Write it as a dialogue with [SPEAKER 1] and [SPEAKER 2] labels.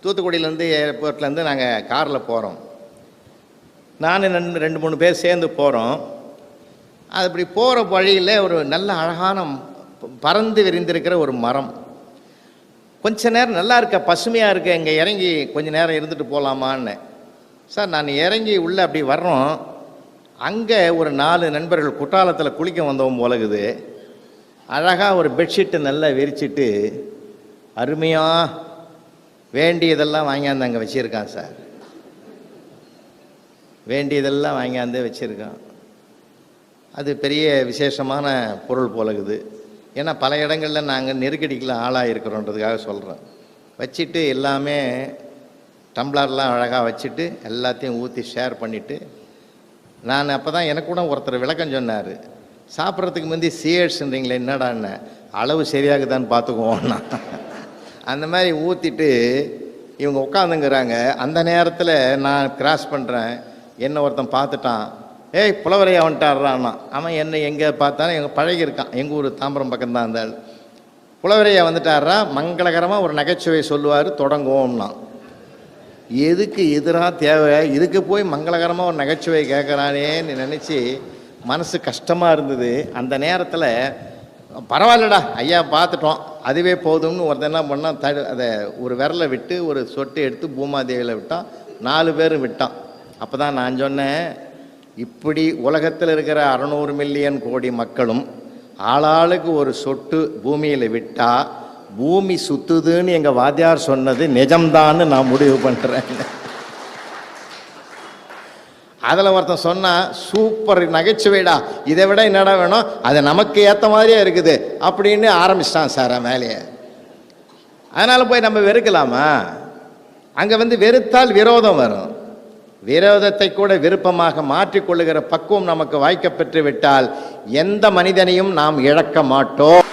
[SPEAKER 1] தூத்துக்குடியிலேருந்து ஏர்போர்ட்லேருந்து நாங்கள் காரில் போகிறோம். நான் 2-3 பேர் சேர்ந்து போகிறோம். அது இப்படி போகிற வழியில் ஒரு நல்ல அழகான பறந்து விரிந்திருக்கிற ஒரு மரம். கொஞ்ச நேரம் நல்லா இருக்க, பசுமையாக இருக்க, இங்கே இறங்கி கொஞ்சம் நேரம் இருந்துட்டு போகலாமான்னு. சார் நான் இறங்கி உள்ளே அப்படி வர்றோம். அங்கே ஒரு 4 நண்பர்கள் குற்றாலத்தில் குளிக்க வந்தவன் போலகுது. அழகாக ஒரு பெட்ஷீட்டு நல்லா விரிச்சிட்டு அருமையாக வேண்டியதெல்லாம் வாங்கியாந்து அங்கே வச்சுருக்கான் சார். வேண்டியதெல்லாம் வாங்கியாந்து வச்சுருக்கான். அது பெரிய விசேஷமான பொருள் போலகுது. ஏன்னா பல இடங்களில் நாங்கள் நெருக்கடிக்கெலாம் ஆளாக இருக்கிறோன்றதுக்காக சொல்கிறேன். வச்சுட்டு எல்லாமே டம்ளர்லாம் அழகாக வச்சுட்டு எல்லாத்தையும் ஊற்றி ஷேர் பண்ணிவிட்டு, நான் அப்போ தான் எனக்கு கூட ஒருத்தர் விளக்கம் சொன்னார். சாப்பிட்றதுக்கு முந்தி சியர்ஸ்ன்றீங்களே, என்னடான்னு அளவு சரியாகுதான்னு பார்த்துக்குவோம்னா. அந்த மாதிரி ஊற்றிட்டு இவங்க உட்காந்துங்கிறாங்க. அந்த நேரத்தில் நான் கிராஸ் பண்ணுறேன். என்ன ஒருத்தன் பார்த்துட்டான். ஏய் புலவரையா வந்துட்டாடுறான்னா. அவன் என்ன எங்கே பார்த்தாலும் எங்கள் பழகியிருக்கான். எங்கள் ஊர் தாம்பரம் பக்கம்தான் அந்த புலவரையா வந்துட்டாடுறா. மங்களகரமாக ஒரு நகைச்சுவை சொல்லுவார், தொடங்குவோம்னா. எதுக்கு எதிராக தேவை, இதுக்கு போய் மங்களகரமாக ஒரு நகைச்சுவை கேட்குறானேன்னு நினச்சி மனசு கஷ்டமாக இருந்தது. அந்த நேரத்தில் பரவாயில்லடா ஐயா பார்த்துட்டோம், அதுவே போதும்னு ஒருத்தன் என்ன பண்ணால் அதை ஒரு விரலை விட்டு ஒரு சொட்டு எடுத்து பூமாதேவியில் விட்டான். 4 பேரும் விட்டான். அப்போ தான் நான் சொன்னேன், இப்படி உலகத்தில் இருக்கிற 600 மில்லியன் கோடி மக்களும் ஆளாளுக்கு ஒரு சொட்டு பூமியில் விட்டால் பூமி சுத்துதுன்னு எங்கள் வாத்தியார் சொன்னது நிஜம்தான்னு நான் முடிவு பண்ணுறேன். அதில் ஒருத்தன் சொன்னால், சூப்பர் நகைச்சுவைடா, இதை விட என்னடா வேணும், அது நமக்கு ஏற்ற மாதிரியே இருக்குது அப்படின்னு ஆரம்பிச்சிட்டான் சார் மேலேயே. அதனால் போய் நம்ம வெறுக்கலாமா? அங்கே வெறுத்தால் விரோதம் வரும். விரோதத்தை கூட விருப்பமாக மாற்றிக்கொள்ளுகிற பக்குவம் நமக்கு வாய்க்கப்பெற்று விட்டால் எந்த மனிதனையும் நாம் இழக்க மாட்டோம்.